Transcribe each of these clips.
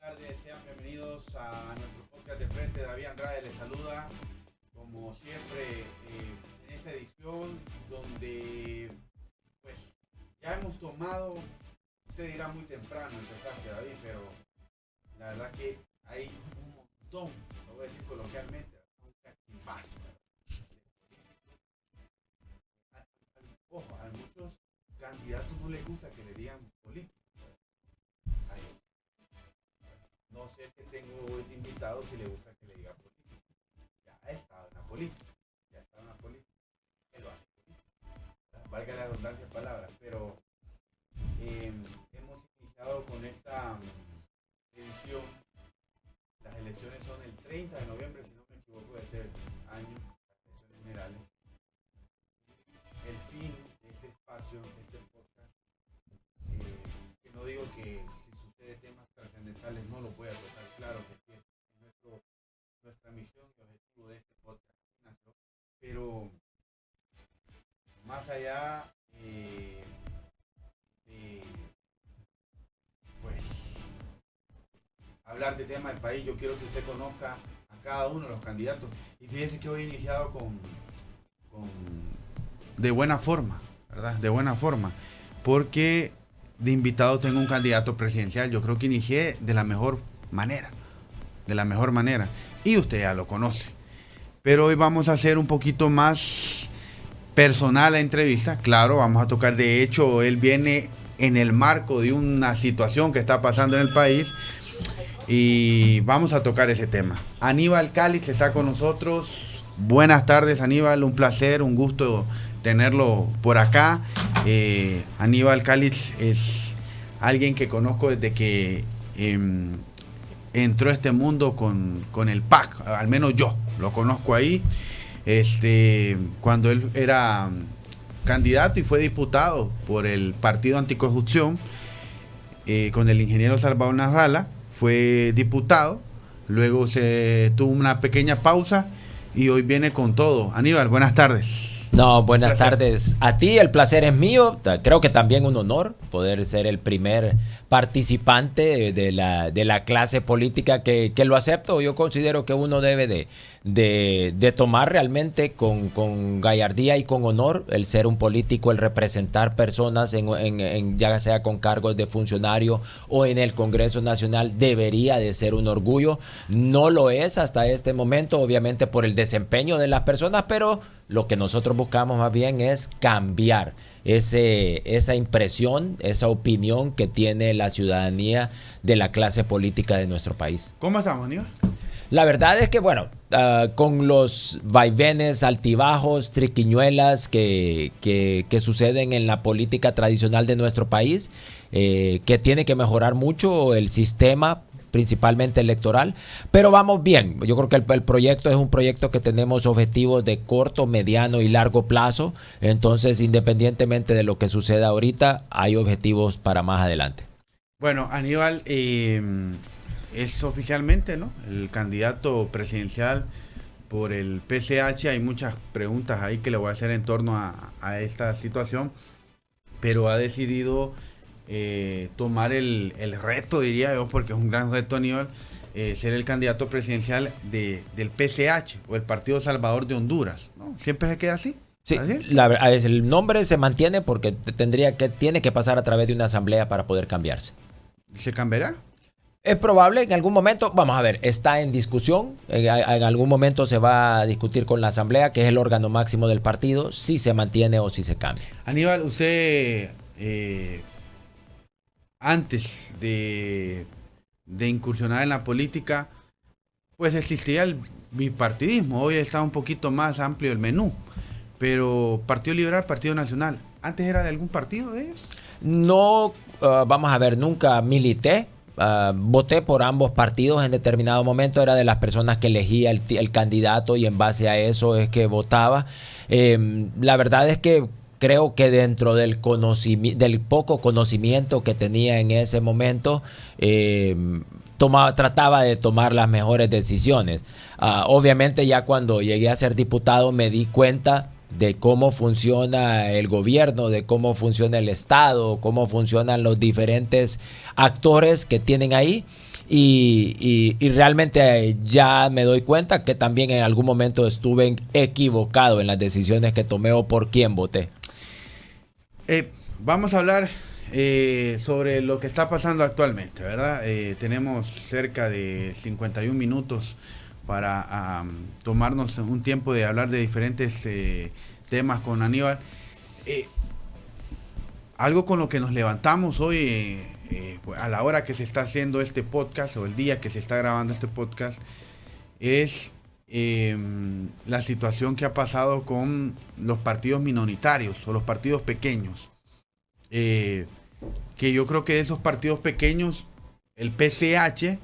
tardes, sean bienvenidos a nuestro podcast de frente. David Andrade les saluda, como siempre, en esta edición donde pues ya hemos tomado, usted dirá muy temprano empezaste, David, pero la verdad que hay un montón, lo voy a decir coloquialmente, un cachivazo. Ojo, a muchos candidatos no les gusta que le digan político. No sé el que tengo hoy de invitado si le gusta que le diga político. Ya ha estado en la política. Ya está en la política. Él lo hace política. Valga la redundancia de palabras. Pero hemos iniciado con esta edición. Las elecciones son el 30 de noviembre, si no me equivoco, de este año. Las elecciones generales. El fin de este espacio, de este podcast, que no digo que si sucede temas trascendentales no lo voy a tocar, claro que sí, es nuestra misión y objetivo de este podcast, pero más allá de pues hablar de tema del país, yo quiero que usted conozca a cada uno de los candidatos y fíjese que hoy he iniciado con de buena forma, ¿verdad? De buena forma, porque de invitado tengo un candidato presidencial. Yo creo que inicié de la mejor manera, y usted ya lo conoce. Pero hoy vamos a hacer un poquito más personal la entrevista. Claro, vamos a tocar, de hecho, él viene en el marco de una situación que está pasando en el país y vamos a tocar ese tema. Aníbal Calix está con nosotros. Buenas tardes, Aníbal, un placer, un gusto tenerlo por acá. Aníbal Calix es alguien que conozco desde que entró a este mundo con el PAC, al menos yo lo conozco ahí, cuando él era candidato y fue diputado por el Partido Anticorrupción, con el ingeniero Salvador Narrala, fue diputado, luego se tuvo una pequeña pausa y hoy viene con todo. Aníbal, buenas tardes. No, buenas tardes a ti, el placer es mío, creo que también un honor poder ser el primer participante de la clase política que lo acepto. Yo considero que uno debe de tomar realmente con gallardía y con honor el ser un político, el representar personas ya sea con cargos de funcionario o en el Congreso Nacional, debería de ser un orgullo. No lo es hasta este momento, obviamente por el desempeño de las personas, pero lo que nosotros buscamos más bien es cambiar esa impresión, esa opinión que tiene la ciudadanía de la clase política de nuestro país. ¿Cómo estamos, Aníbal? La verdad es que, bueno, con los vaivenes, altibajos, triquiñuelas que suceden en la política tradicional de nuestro país, que tiene que mejorar mucho el sistema, principalmente electoral, pero vamos bien. Yo creo que el proyecto es un proyecto que tenemos objetivos de corto, mediano y largo plazo, entonces independientemente de lo que suceda ahorita, hay objetivos para más adelante. Bueno, Aníbal es oficialmente, ¿no?, el candidato presidencial por el PCH. Hay muchas preguntas ahí que le voy a hacer en torno a esta situación, pero ha decidido tomar el reto, diría yo, porque es un gran reto, Aníbal, ser el candidato presidencial del PCH, o el Partido Salvador de Honduras, ¿no? ¿Siempre se queda así? Sí, el nombre se mantiene porque tiene que pasar a través de una asamblea para poder cambiarse. ¿Se cambiará? Es probable, en algún momento, vamos a ver, está en discusión, en algún momento se va a discutir con la asamblea, que es el órgano máximo del partido, si se mantiene o si se cambia. Aníbal, usted antes de incursionar en la política, pues existía el bipartidismo. Hoy está un poquito más amplio el menú, pero Partido Liberal, Partido Nacional, ¿antes era de algún partido de ellos? No, vamos a ver, nunca milité. Voté por ambos partidos en determinado momento, era de las personas que elegía el candidato y en base a eso es que votaba. La verdad es que creo que dentro del poco conocimiento que tenía en ese momento, trataba de tomar las mejores decisiones. Obviamente ya cuando llegué a ser diputado me di cuenta de cómo funciona el gobierno, de cómo funciona el Estado, cómo funcionan los diferentes actores que tienen ahí. y realmente ya me doy cuenta que también en algún momento estuve equivocado en las decisiones que tomé o por quién voté. Vamos a hablar sobre lo que está pasando actualmente, ¿verdad? Tenemos cerca de 51 minutos para tomarnos un tiempo de hablar de diferentes temas con Aníbal. Algo con lo que nos levantamos hoy a la hora que se está haciendo este podcast o el día que se está grabando este podcast es la situación que ha pasado con los partidos minoritarios o los partidos pequeños. Que yo creo que de esos partidos pequeños, el PCH,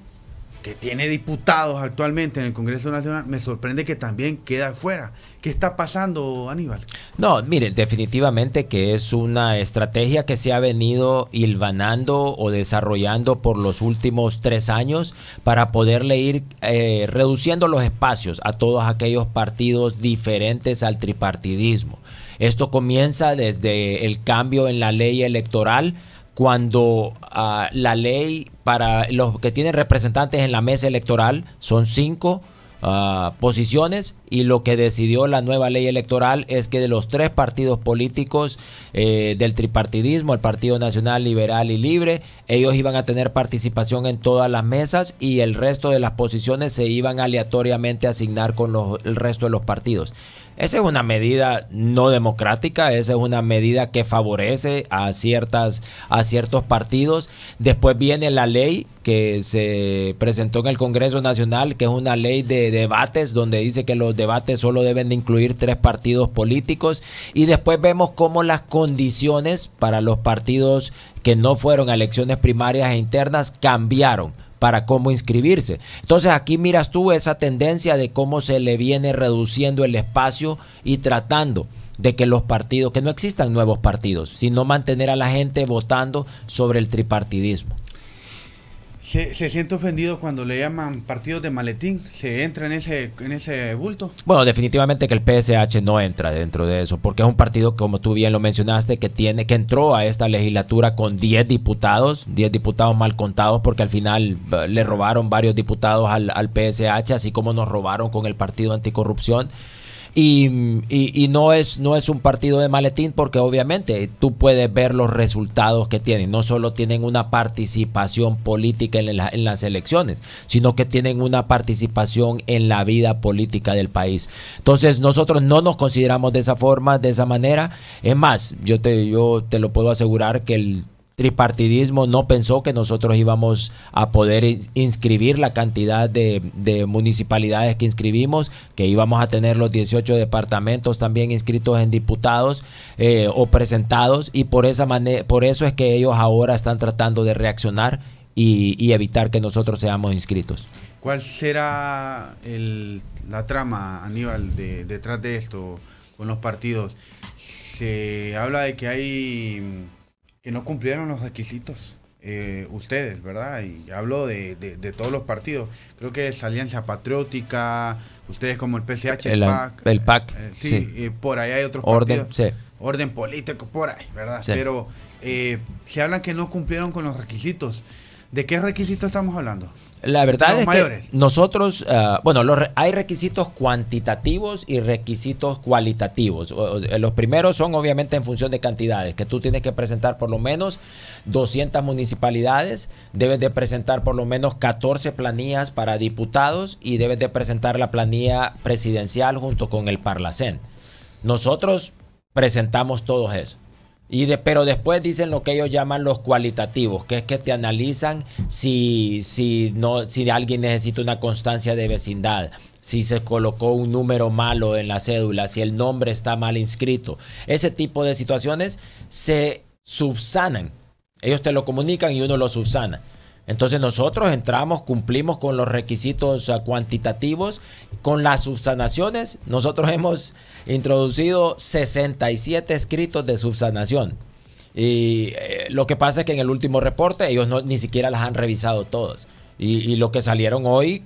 que tiene diputados actualmente en el Congreso Nacional, me sorprende que también queda fuera. ¿Qué está pasando, Aníbal? No, miren, definitivamente que es una estrategia que se ha venido hilvanando o desarrollando por los últimos 3 años para poderle ir reduciendo los espacios a todos aquellos partidos diferentes al tripartidismo. Esto comienza desde el cambio en la ley electoral, cuando la ley para los que tienen representantes en la mesa electoral son 5 posiciones, y lo que decidió la nueva ley electoral es que de los 3 partidos políticos del tripartidismo, el Partido Nacional Liberal y Libre, ellos iban a tener participación en todas las mesas y el resto de las posiciones se iban aleatoriamente a asignar con el resto de los partidos. Esa es una medida no democrática, esa es una medida que favorece a ciertos partidos. Después viene la ley que se presentó en el Congreso Nacional, que es una ley de debates, donde dice que los debates solo deben de incluir 3 partidos políticos. Y después vemos cómo las condiciones para los partidos que no fueron a elecciones primarias e internas cambiaron para cómo inscribirse. Entonces aquí miras tú esa tendencia de cómo se le viene reduciendo el espacio y tratando de que los partidos, que no existan nuevos partidos, sino mantener a la gente votando sobre el tripartidismo. ¿Se siente ofendido cuando le llaman partidos de maletín? ¿Se entra en ese bulto? Bueno, definitivamente que el PSH no entra dentro de eso, porque es un partido, como tú bien lo mencionaste, que entró a esta legislatura con 10 diputados mal contados, porque al final le robaron varios diputados al PSH, así como nos robaron con el Partido Anticorrupción. Y no es un partido de maletín, porque obviamente tú puedes ver los resultados que tienen. No solo tienen una participación política en las elecciones, sino que tienen una participación en la vida política del país. Entonces nosotros no nos consideramos de esa forma, de esa manera. Es más, yo te lo puedo asegurar que el tripartidismo no pensó que nosotros íbamos a poder inscribir la cantidad de municipalidades que inscribimos, que íbamos a tener los 18 departamentos también inscritos en diputados o presentados, y por eso es que ellos ahora están tratando de reaccionar y evitar que nosotros seamos inscritos. ¿Cuál será la trama, Aníbal, detrás de esto con los partidos? Se habla de que no cumplieron los requisitos, ustedes, ¿verdad? Y hablo de todos los partidos. Creo que es Alianza Patriótica, ustedes como el PCH, el PAC. Sí. Por ahí hay otros partidos. Sí. Orden político, por ahí, ¿verdad? Sí. Pero se habla que no cumplieron con los requisitos. ¿De qué requisitos estamos hablando? La verdad es que nosotros, hay requisitos cuantitativos y requisitos cualitativos. Los primeros son obviamente en función de cantidades, que tú tienes que presentar por lo menos 200 municipalidades, debes de presentar por lo menos 14 planillas para diputados y debes de presentar la planilla presidencial junto con el Parlacén. Nosotros presentamos todo eso. Pero después dicen lo que ellos llaman los cualitativos, que es que te analizan si alguien necesita una constancia de vecindad, si se colocó un número malo en la cédula, si el nombre está mal inscrito. Ese tipo de situaciones se subsanan. Ellos te lo comunican y uno lo subsana. Entonces nosotros entramos, cumplimos con los requisitos cuantitativos. Con las subsanaciones, nosotros hemos introducido 67 escritos de subsanación. Y lo que pasa es que en el último reporte ellos ni siquiera las han revisado todos. Y lo que salieron hoy,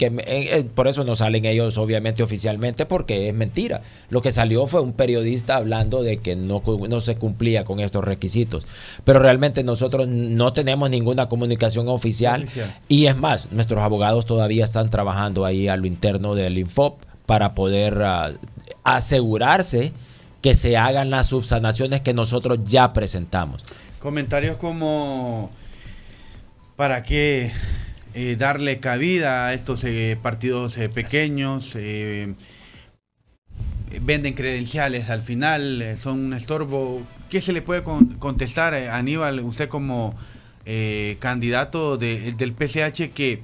por eso no salen ellos obviamente oficialmente, porque es mentira. Lo que salió fue un periodista hablando de que no se cumplía con estos requisitos. Pero realmente nosotros no tenemos ninguna comunicación oficial. Y es más, nuestros abogados todavía están trabajando ahí a lo interno del Infop para poder asegurarse que se hagan las subsanaciones que nosotros ya presentamos. Comentarios como: ¿para qué darle cabida a estos partidos pequeños? Venden credenciales al final, son un estorbo. ¿Qué se le puede contestar, Aníbal, usted como candidato del PCH, que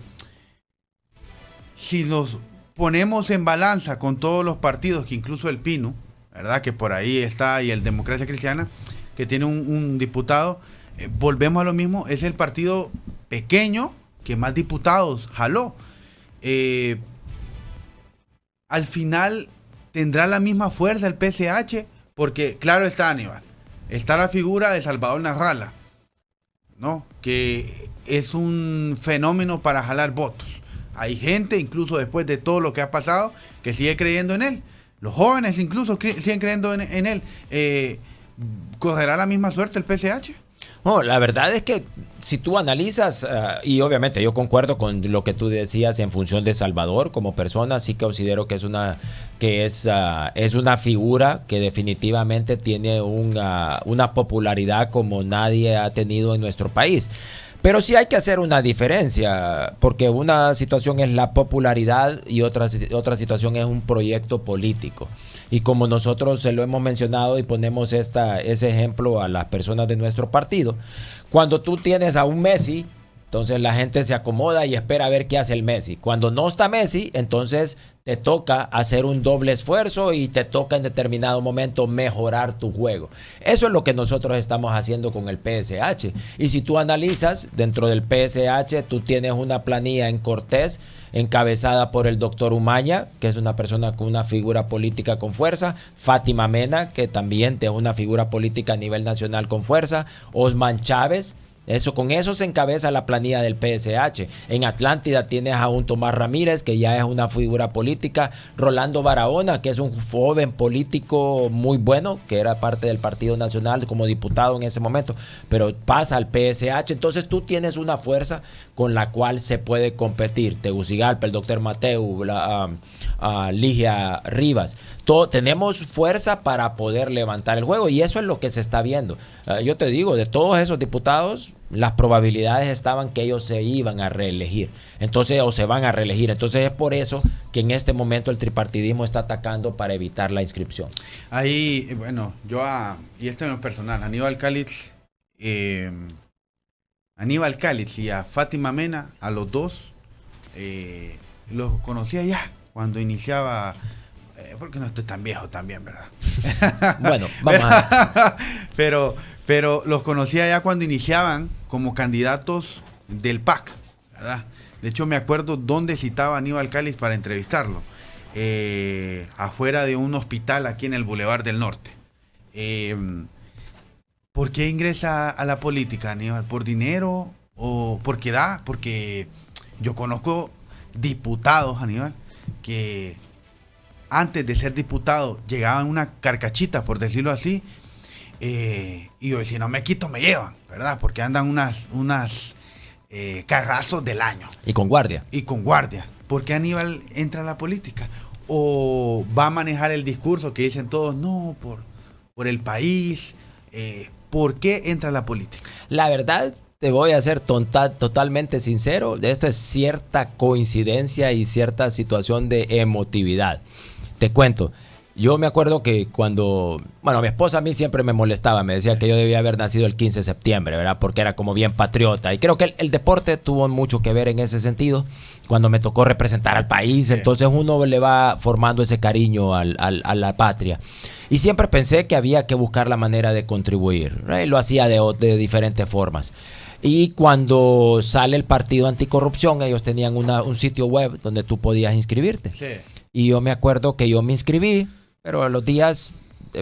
si nos ponemos en balanza con todos los partidos, que incluso el PINU, ¿verdad?, que por ahí está, y el Democracia Cristiana, que tiene un diputado, volvemos a lo mismo, es el partido pequeño que más diputados jaló. Al final tendrá la misma fuerza el PCH, porque claro está, Aníbal, está la figura de Salvador Narrala, ¿no?, que es un fenómeno para jalar votos. Hay gente, incluso después de todo lo que ha pasado, que sigue creyendo en él. Los jóvenes incluso siguen creyendo en él. ¿Correrá la misma suerte el PCH? No, la verdad es que si tú analizas, y obviamente yo concuerdo con lo que tú decías en función de Salvador como persona, sí considero que es una figura que definitivamente tiene una popularidad como nadie ha tenido en nuestro país. Pero sí hay que hacer una diferencia, porque una situación es la popularidad y otra situación es un proyecto político. Y como nosotros se lo hemos mencionado y ponemos ese ejemplo a las personas de nuestro partido, cuando tú tienes a un Messi, entonces la gente se acomoda y espera a ver qué hace el Messi. Cuando no está Messi, entonces te toca hacer un doble esfuerzo y te toca en determinado momento mejorar tu juego. Eso es lo que nosotros estamos haciendo con el PSH. Y si tú analizas, dentro del PSH, tú tienes una planilla en Cortés encabezada por el doctor Umaña, que es una persona con una figura política con fuerza, Fátima Mena, que también es una figura política a nivel nacional con fuerza, Osman Chávez. Con eso se encabeza la planilla del PSH. En Atlántida tienes a un Tomás Ramírez, que ya es una figura política, Rolando Barahona, que es un joven político muy bueno, que era parte del Partido Nacional como diputado en ese momento, pero pasa al PSH. Entonces tú tienes una fuerza con la cual se puede competir. Tegucigalpa, el doctor Mateu, Ligia Rivas. Tenemos fuerza para poder levantar el juego, y eso es lo que se está viendo. Yo te digo, de todos esos diputados, las probabilidades estaban que ellos se iban a reelegir, o se van a reelegir. Entonces es por eso que en este momento el tripartidismo está atacando para evitar la inscripción. Ahí, bueno, y esto en lo personal, Aníbal Calitz y a Fátima Mena, a los dos, los conocía ya cuando iniciaba. Porque no estoy tan viejo también, ¿verdad? Bueno, vamos a ver. Pero los conocía ya cuando iniciaban como candidatos del PAC, ¿verdad? De hecho, me acuerdo dónde citaba Aníbal Calitz para entrevistarlo. Afuera de un hospital aquí en el Boulevard del Norte. ¿Por qué ingresa a la política, Aníbal? ¿Por dinero o porque da? Porque yo conozco diputados, Aníbal, que antes de ser diputado llegaban una carcachita, por decirlo así, y yo, si no me quito, me llevan, ¿verdad? Porque andan unas carrazos del año. Y con guardia. ¿Por qué Aníbal entra a la política? ¿O va a manejar el discurso que dicen todos, no, por el país? ¿Por qué entra a la política? La verdad, te voy a ser totalmente sincero, esto es cierta coincidencia y cierta situación de emotividad. Te cuento, yo me acuerdo que mi esposa a mí siempre me molestaba, me decía que yo debía haber nacido el 15 de septiembre, ¿verdad? Porque era como bien patriota, y creo que el deporte tuvo mucho que ver en ese sentido, cuando me tocó representar al país, sí. Entonces uno le va formando ese cariño a la patria. Y siempre pensé que había que buscar la manera de contribuir, ¿no? Y lo hacía de diferentes formas. Y cuando sale el Partido Anticorrupción, ellos tenían un sitio web donde tú podías inscribirte. Sí. Y yo me acuerdo que yo me inscribí, pero a los días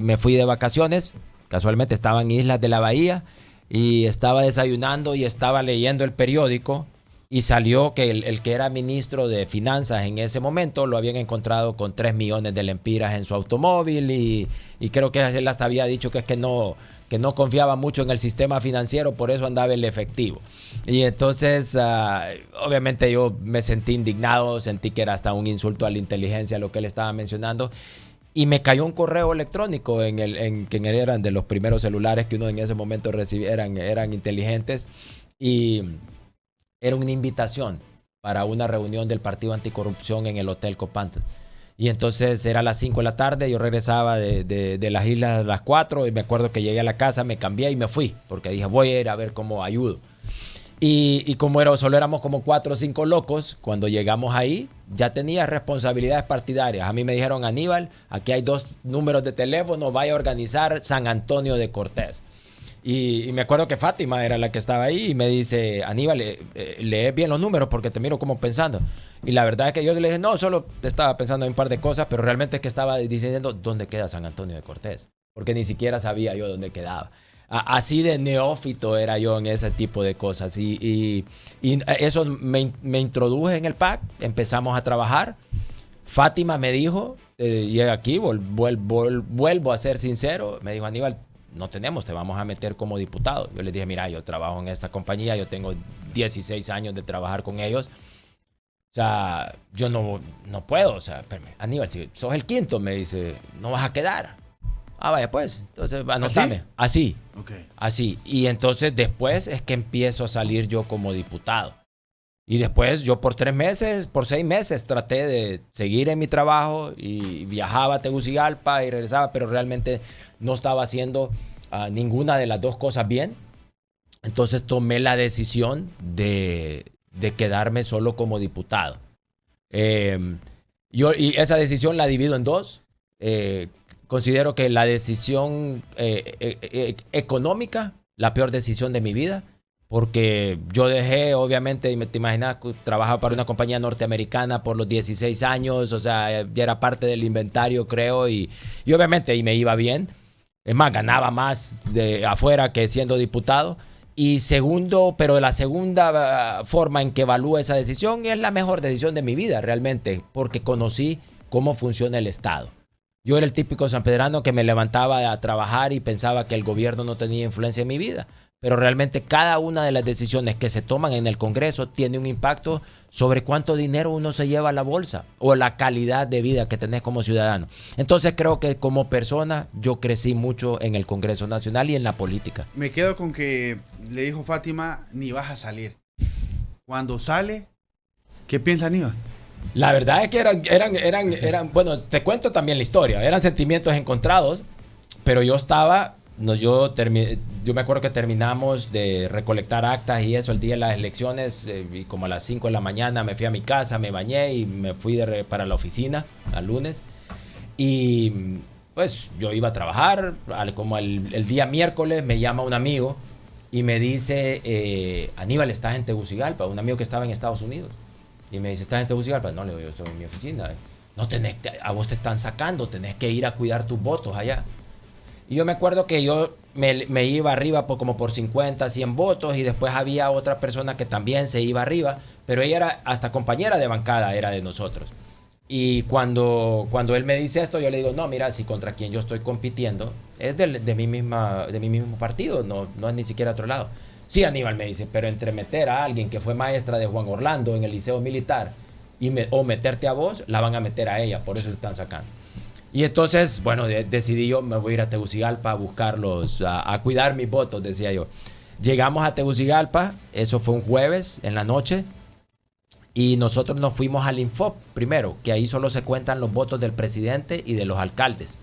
me fui de vacaciones. Casualmente estaba en Islas de la Bahía y estaba desayunando y estaba leyendo el periódico. y salió que el que era ministro de Finanzas en ese momento lo habían encontrado con 3 millones de lempiras en su automóvil y creo que él hasta había dicho que es que no confiaba mucho en el sistema financiero, por eso andaba el efectivo. Y entonces, obviamente yo me sentí indignado, sentí que era hasta un insulto a la inteligencia lo que él estaba mencionando. Y me cayó un correo electrónico que eran de los primeros celulares que uno en ese momento recibía, eran inteligentes. Y era una invitación para una reunión del Partido Anticorrupción en el Hotel Copanta. Y entonces era a las 5 de la tarde, yo regresaba de las islas a las 4 y me acuerdo que llegué a la casa, me cambié y me fui, porque dije voy a ir a ver cómo ayudo. Y como solo éramos como 4 o 5 locos, cuando llegamos ahí ya tenía responsabilidades partidarias. A mí me dijeron, Aníbal, aquí hay 2 números de teléfono, vaya a organizar San Antonio de Cortés. Y me acuerdo que Fátima era la que estaba ahí y me dice, Aníbal, lee bien los números porque te miro como pensando. Y la verdad es que yo le dije, no, solo estaba pensando en un par de cosas, pero realmente es que estaba diciendo dónde queda San Antonio de Cortés, porque ni siquiera sabía yo dónde quedaba. Así de neófito era yo en ese tipo de cosas. Y eso me introduje en el PAC, empezamos a trabajar. Fátima me dijo, y aquí vuelvo a ser sincero, me dijo, Aníbal, no tenemos, te vamos a meter como diputado. Yo le dije, mira, yo trabajo en esta compañía, yo tengo 16 años de trabajar con ellos. O sea, yo no puedo. O sea, Aníbal, si sos el quinto, me dice, no vas a quedar. Vaya pues, entonces anotame. Así. Okay. Así. Y entonces después es que empiezo a salir yo como diputado. Y después yo por 6 meses traté de seguir en mi trabajo y viajaba a Tegucigalpa y regresaba, pero realmente no estaba haciendo ninguna de las dos cosas bien. Entonces tomé la decisión de quedarme solo como diputado. Y esa decisión la divido en 2. Considero que la decisión económica, la peor decisión de mi vida, porque yo dejé, obviamente, te imaginas, trabajaba para una compañía norteamericana por los 16 años, o sea, ya era parte del inventario, creo, y obviamente ahí me iba bien. Es más, ganaba más de afuera que siendo diputado. Y segundo, pero la segunda forma en que evalúo esa decisión es la mejor decisión de mi vida, realmente, porque conocí cómo funciona el Estado. Yo era el típico sanpedrano que me levantaba a trabajar y pensaba que el gobierno no tenía influencia en mi vida. Pero realmente cada una de las decisiones que se toman en el Congreso tiene un impacto sobre cuánto dinero uno se lleva a la bolsa o la calidad de vida que tenés como ciudadano. Entonces creo que como persona yo crecí mucho en el Congreso Nacional y en la política. Me quedo con que le dijo Fátima, ni vas a salir. Cuando sale, ¿qué piensa Aníbal? La verdad es que eran, bueno, te cuento también la historia, eran sentimientos encontrados, pero yo estaba, yo me acuerdo que terminamos de recolectar actas y eso el día de las elecciones, y como a las 5 de la mañana me fui a mi casa, me bañé y me fui para la oficina al lunes, y pues yo iba a trabajar, como el día miércoles me llama un amigo y me dice, Aníbal, ¿estás en Tegucigalpa? Un amigo que estaba en Estados Unidos. Y me dice, ¿estás en Tegucigalpa? No, le digo, yo estoy en mi oficina. No a vos te están sacando, tenés que ir a cuidar tus votos allá. Y yo me acuerdo que yo me iba arriba como por 50, 100 votos y después había otra persona que también se iba arriba, pero ella era hasta compañera de bancada, era de nosotros. Y cuando él me dice esto, yo le digo, no, mira, si contra quien yo estoy compitiendo es de mi mismo partido, no es ni siquiera otro lado. Sí, Aníbal, me dice, pero entre meter a alguien que fue maestra de Juan Orlando en el Liceo Militar o meterte a vos, la van a meter a ella, por eso se están sacando. Y entonces, bueno, decidí yo, me voy a ir a Tegucigalpa a buscarlos, a cuidar mis votos, decía yo. Llegamos a Tegucigalpa, eso fue un jueves en la noche, y nosotros nos fuimos al Infop primero, que ahí solo se cuentan los votos del presidente y de los alcaldes.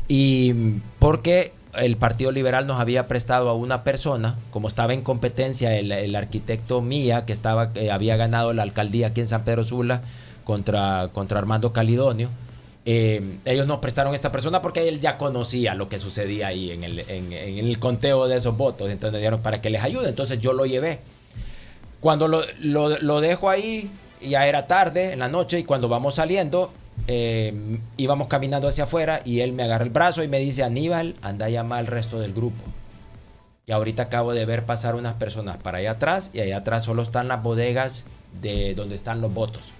Y porque el Partido Liberal nos había prestado a una persona, como estaba en competencia el arquitecto Mía, que había ganado la alcaldía aquí en San Pedro Sula contra Armando Calidonio. Ellos nos prestaron a esta persona porque él ya conocía lo que sucedía ahí en el conteo de esos votos. Entonces dieron para que les ayude. Entonces yo lo llevé. Cuando lo dejo ahí, ya era tarde en la noche, y cuando vamos saliendo, íbamos caminando hacia afuera y él me agarra el brazo y me dice, Aníbal, anda a llamar al resto del grupo. que ahorita acabo de ver pasar unas personas para allá atrás, y allá atrás solo están las bodegas de donde están los votos.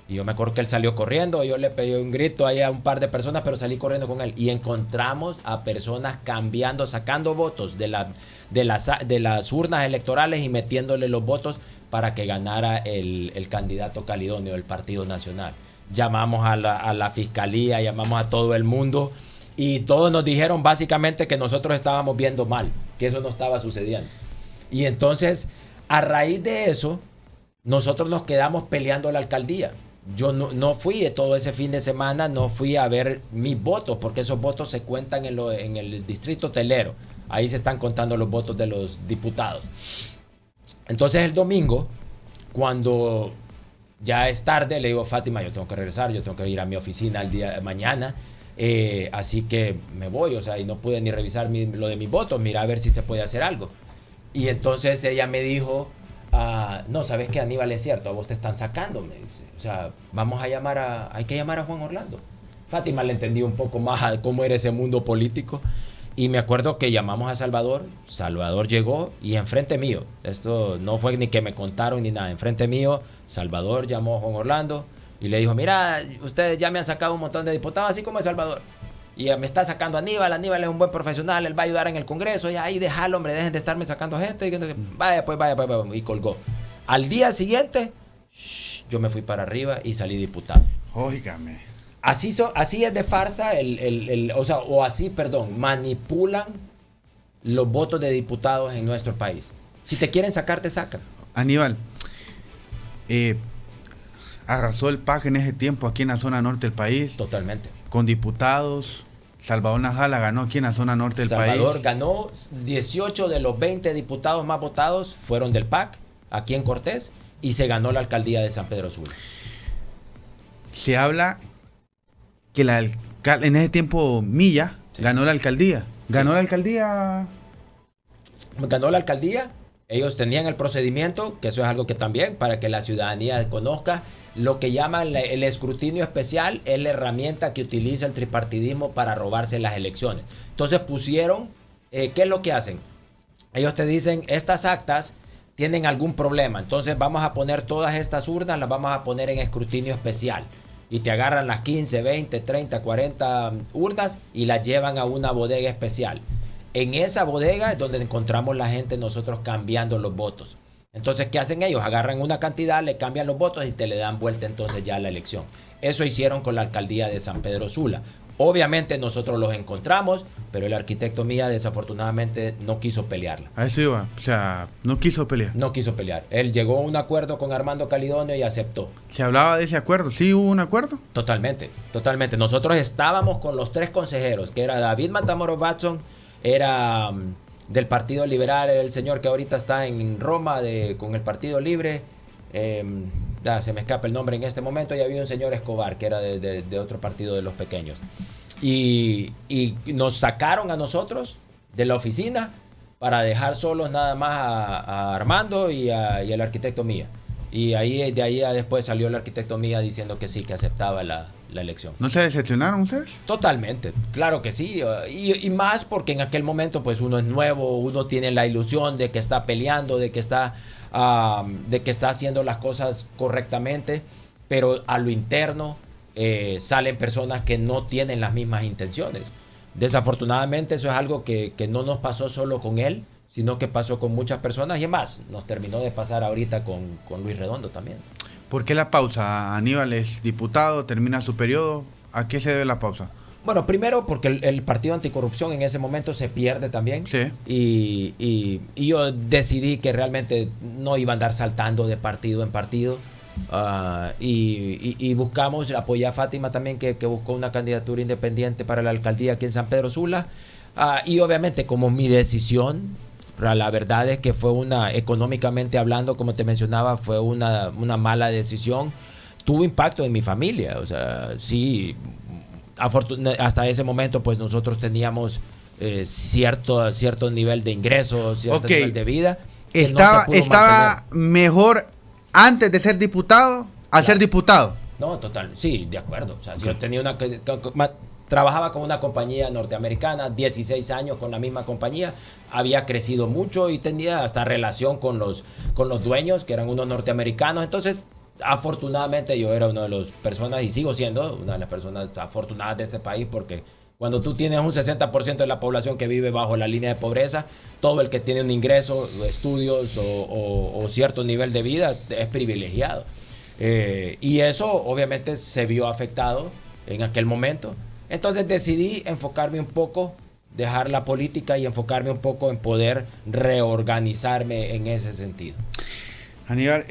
Y yo me acuerdo que él salió corriendo, yo le pedí un grito ahí a un par de personas, pero salí corriendo con él. Y encontramos a personas cambiando, sacando votos de las urnas electorales y metiéndole los votos para que ganara el candidato calidonio del Partido Nacional. Llamamos a la fiscalía, llamamos a todo el mundo, y todos nos dijeron básicamente que nosotros estábamos viendo mal, que eso no estaba sucediendo. Y entonces, a raíz de eso, nosotros nos quedamos peleando la alcaldía. Yo no fui todo ese fin de semana, no fui a ver mis votos, porque esos votos se cuentan en el distrito hotelero. Ahí se están contando los votos de los diputados. Entonces el domingo, cuando ya es tarde, le digo a Fátima, yo tengo que regresar, yo tengo que ir a mi oficina el día de mañana, así que me voy, o sea, y no pude ni revisar lo de mis votos, mira a ver si se puede hacer algo. Y entonces ella me dijo, no, ¿sabes qué, Aníbal? Es cierto, a vos te están sacando, me dice. O sea, hay que llamar a Juan Orlando. Fátima le entendí un poco más a cómo era ese mundo político. Y me acuerdo que llamamos a Salvador. Salvador llegó y enfrente mío, esto no fue ni que me contaron ni nada, enfrente mío, Salvador llamó a Juan Orlando y le dijo, mira, ustedes ya me han sacado un montón de diputados, así como es Salvador. Y me está sacando Aníbal es un buen profesional, él va a ayudar en el Congreso, y ahí déjalo, hombre, dejen de estarme sacando gente. Y vaya, y colgó. Al día siguiente, yo me fui para arriba y salí diputado. Óigame. Así es de farsa, manipulan los votos de diputados en nuestro país. Si te quieren sacar, te sacan. Aníbal, arrasó el PAC en ese tiempo aquí en la zona norte del país. Totalmente. Con diputados. Salvador Najala ganó aquí en la zona norte del país. Salvador ganó 18 de los 20 diputados más votados fueron del PAC, aquí en Cortés, y se ganó la alcaldía de San Pedro Sula. Se habla que en ese tiempo Milla ganó la alcaldía. ¿Ganó la alcaldía? Ganó la alcaldía. Ellos tenían el procedimiento, que eso es algo que también, para que la ciudadanía conozca, lo que llaman el escrutinio especial es la herramienta que utiliza el tripartidismo para robarse las elecciones. Entonces pusieron, ¿qué es lo que hacen? Ellos te dicen, estas actas tienen algún problema, entonces vamos a poner todas estas urnas, las vamos a poner en escrutinio especial. Y te agarran las 15, 20, 30, 40 urnas y las llevan a una bodega especial. En esa bodega es donde encontramos la gente, nosotros cambiando los votos. Entonces, ¿qué hacen ellos? Agarran una cantidad, le cambian los votos y te le dan vuelta entonces ya a la elección. Eso hicieron con la alcaldía de San Pedro Sula. Obviamente nosotros los encontramos, pero el arquitecto Milla desafortunadamente no quiso pelearla. A eso iba, o sea, no quiso pelear. No quiso pelear. Él llegó a un acuerdo con Armando Calidonio y aceptó. ¿Se hablaba de ese acuerdo? ¿Sí hubo un acuerdo? Totalmente, totalmente. Nosotros estábamos con los 3 consejeros, que era David Matamoros Watson, era del Partido Liberal, el señor que ahorita está en Roma con el Partido Libre, se me escapa el nombre en este momento, y había un señor Escobar que era de otro partido de los pequeños, y nos sacaron a nosotros de la oficina para dejar solos nada más a Armando y al arquitecto Milla, y de ahí después salió el arquitecto Milla diciendo que sí, que aceptaba la elección. ¿No se decepcionaron ustedes? Totalmente, claro que sí, y más porque en aquel momento pues uno es nuevo, uno tiene la ilusión de que está peleando, de que está haciendo las cosas correctamente, pero a lo interno salen personas que no tienen las mismas intenciones. Desafortunadamente eso es algo que no nos pasó solo con él, sino que pasó con muchas personas, y además nos terminó de pasar ahorita con Luis Redondo también. ¿Por qué la pausa? Aníbal es diputado, termina su periodo. ¿A qué se debe la pausa? Bueno, primero porque el Partido Anticorrupción en ese momento se pierde también. Sí. Y yo decidí que realmente no iba a andar saltando de partido en partido. Y buscamos, apoyé a Fátima también, que buscó una candidatura independiente para la alcaldía aquí en San Pedro Sula. Y obviamente como mi decisión, la verdad es que fue económicamente hablando, como te mencionaba, fue una mala decisión. Tuvo impacto en mi familia, o sea, sí, hasta ese momento pues nosotros teníamos cierto nivel de ingresos, cierto nivel de vida. Estaba mejor antes de ser diputado a ser diputado. No, total, sí, de acuerdo. O sea, si yo tenía trabajaba con una compañía norteamericana, 16 años con la misma compañía, había crecido mucho y tenía hasta relación con los dueños, que eran unos norteamericanos. Entonces, afortunadamente yo era una de las personas, y sigo siendo una de las personas afortunadas de este país, porque cuando tú tienes un 60% de la población que vive bajo la línea de pobreza, todo el que tiene un ingreso, estudios o cierto nivel de vida es privilegiado. Y eso obviamente se vio afectado en aquel momento. Entonces decidí enfocarme un poco, dejar la política y enfocarme un poco en poder reorganizarme en ese sentido. Aníbal,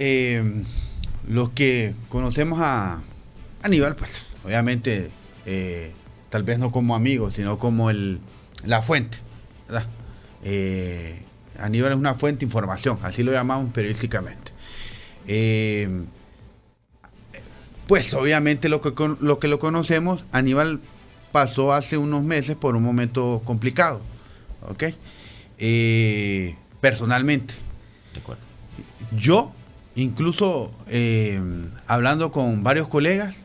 los que conocemos a Aníbal, pues obviamente tal vez no como amigos, sino como la fuente, ¿verdad? Aníbal es una fuente de información, así lo llamamos periodísticamente. Pues obviamente lo que lo conocemos, Aníbal pasó hace unos meses por un momento complicado, ¿ok? Personalmente. De acuerdo. Yo, incluso hablando con varios colegas,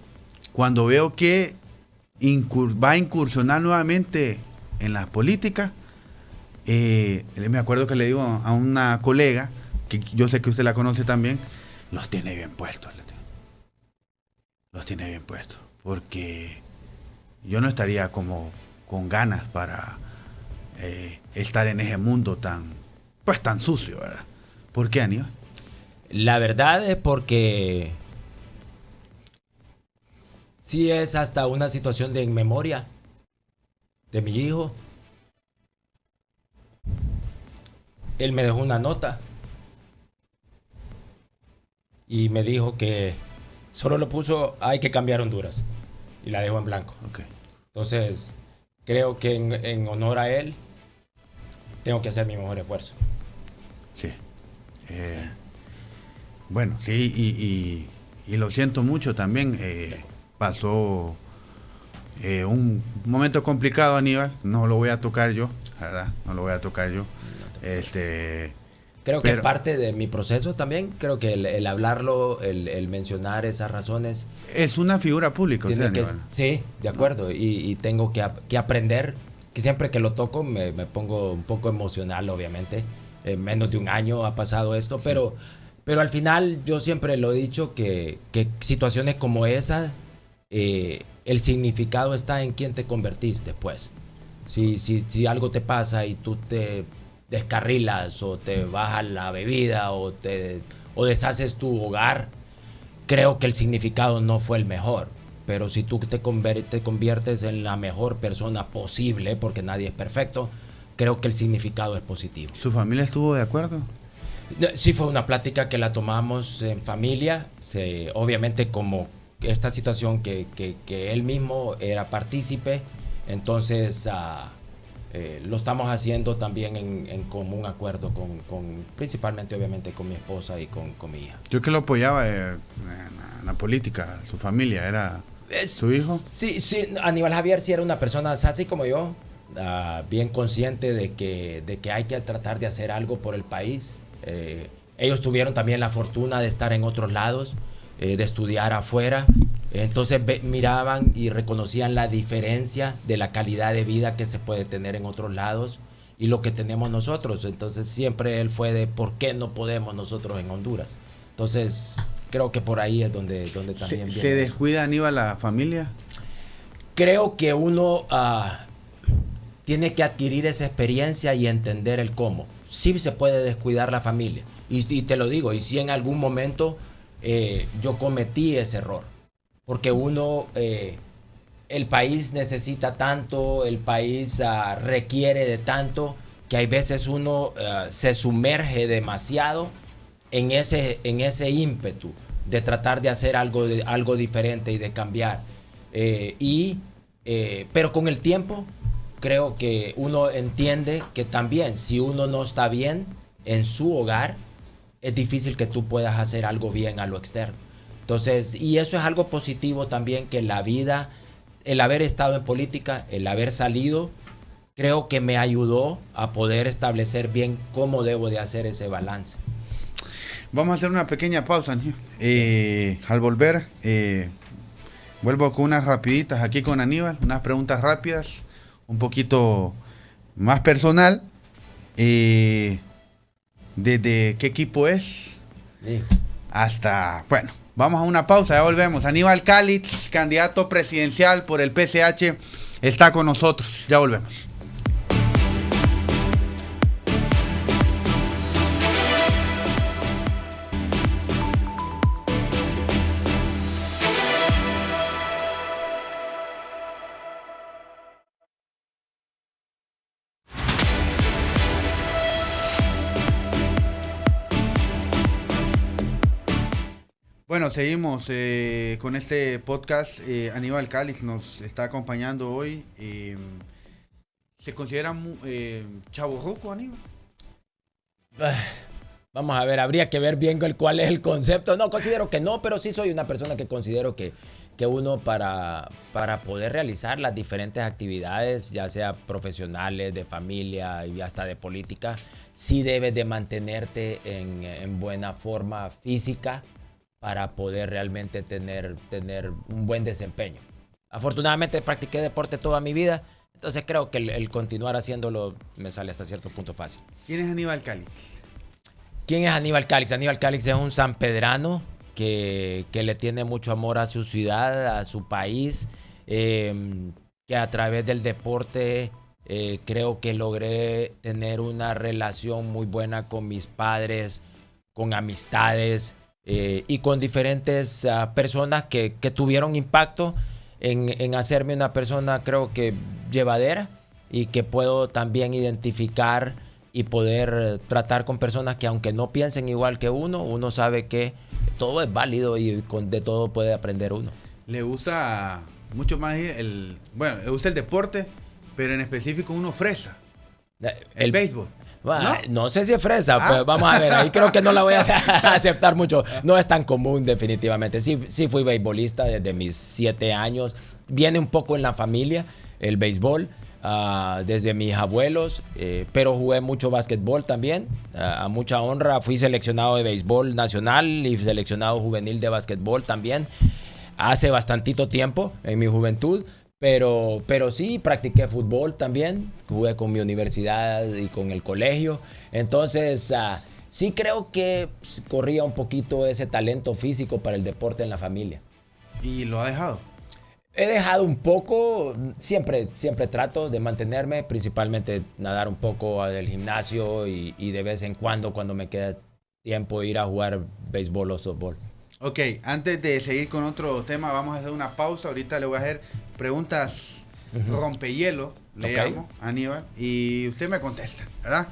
cuando veo que va a incursionar nuevamente en la política, me acuerdo que le digo a una colega, que yo sé que usted la conoce también, los tiene bien puestos. Los tiene bien puestos, porque yo no estaría como con ganas para estar en ese mundo tan sucio, ¿verdad? ¿Por qué, Aníbal? La verdad es porque sí es hasta una situación de inmemoria de mi hijo. Él me dejó una nota y me dijo que solo lo puso, hay que cambiar Honduras, y la dejó en blanco. Okay. Entonces, creo que en honor a él, tengo que hacer mi mejor esfuerzo. Sí. Bueno, sí, y lo siento mucho también. Pasó un momento complicado, Aníbal. No lo voy a tocar yo, ¿verdad? No lo voy a tocar yo. Creo que es parte de mi proceso también. Creo que el hablarlo, el mencionar esas razones. Es una figura pública, o sea, Aníbal. Sí, de acuerdo. ¿No? Y tengo que aprender. Que siempre que lo toco me pongo un poco emocional, obviamente. En menos de un año ha pasado esto, sí. Pero al final yo siempre lo he dicho que situaciones como esa, el significado está en quién te convertís después. Si algo te pasa y tú te descarrilas o te bajas la bebida o deshaces tu hogar, creo que el significado no fue el mejor. Pero si tú te conviertes en la mejor persona posible, porque nadie es perfecto, creo que el significado es positivo. ¿Su familia estuvo de acuerdo? Sí, fue una plática que la tomamos en familia. Obviamente como esta situación que él mismo era partícipe, entonces lo estamos haciendo también en común acuerdo con principalmente obviamente con mi esposa y con mi hija. Yo que lo apoyaba en la política, su familia, ¿era su hijo? Sí, Aníbal Javier sí era una persona así como yo, bien consciente de que hay que tratar de hacer algo por el país. Ellos tuvieron también la fortuna de estar en otros lados, de estudiar afuera. Entonces miraban y reconocían la diferencia de la calidad de vida que se puede tener en otros lados y lo que tenemos nosotros. Entonces siempre él fue de ¿por qué no podemos nosotros en Honduras? Entonces creo que por ahí es donde también viene. ¿Se descuida, Aníbal, la familia? Creo que uno tiene que adquirir esa experiencia y entender el cómo. Sí se puede descuidar la familia. Y te lo digo, y si en algún momento yo cometí ese error. Porque el país necesita tanto, el país requiere de tanto, que hay veces uno se sumerge demasiado en ese ímpetu de tratar de hacer algo diferente y de cambiar. Pero con el tiempo, creo que uno entiende que también si uno no está bien en su hogar, es difícil que tú puedas hacer algo bien a lo externo. Entonces, y eso es algo positivo también, que la vida, el haber estado en política, el haber salido, creo que me ayudó a poder establecer bien cómo debo de hacer ese balance. Vamos a hacer una pequeña pausa, Aníbal. Al volver, Vuelvo con unas rapiditas aquí con Aníbal, unas preguntas rápidas, un poquito más personal. ¿Desde qué equipo es? Sí. Hasta, bueno, vamos a una pausa, ya volvemos. Aníbal Calitz, candidato presidencial por el PCH, está con nosotros, ya volvemos. Bueno, seguimos con este podcast. Aníbal Calitz nos está acompañando hoy. ¿Se considera chavorruco, Aníbal? Vamos a ver, habría que ver bien cuál es el concepto. No, considero que no, pero sí soy una persona que considero que uno para poder realizar las diferentes actividades, ya sea profesionales, de familia y hasta de política, sí debes de mantenerte en buena forma física para poder realmente tener un buen desempeño. Afortunadamente practiqué deporte toda mi vida, entonces creo que el continuar haciéndolo me sale hasta cierto punto fácil. ¿Quién es Aníbal Calitz? ¿Quién es Aníbal Calitz? Aníbal Calitz es un sanpedrano que le tiene mucho amor a su ciudad, a su país, que a través del deporte creo que logré tener una relación muy buena con mis padres, con amistades, y con diferentes personas que tuvieron impacto en hacerme una persona, creo que llevadera, y que puedo también identificar y poder tratar con personas que, aunque no piensen igual que uno sabe que todo es válido y de todo puede aprender uno. Le gusta mucho más le gusta el deporte, pero en específico uno fresa. El béisbol. Bueno, no sé si es fresa, pues vamos a ver, ahí creo que no la voy a aceptar mucho. No es tan común, definitivamente. Sí fui beisbolista desde mis 7 años. Viene un poco en la familia el béisbol, desde mis abuelos, pero jugué mucho básquetbol también. A mucha honra fui seleccionado de béisbol nacional y seleccionado juvenil de básquetbol también. Hace bastantito tiempo, en mi juventud. Pero sí, practiqué fútbol también, jugué con mi universidad y con el colegio. Entonces, sí creo que corría un poquito ese talento físico para el deporte en la familia. ¿Y lo ha dejado? He dejado un poco, siempre trato de mantenerme, principalmente nadar un poco del gimnasio y de vez en cuando me queda tiempo, ir a jugar béisbol o softball. Ok, antes de seguir con otro tema, vamos a hacer una pausa. Ahorita le voy a hacer preguntas rompehielo, le llamo, Aníbal, y usted me contesta, ¿verdad?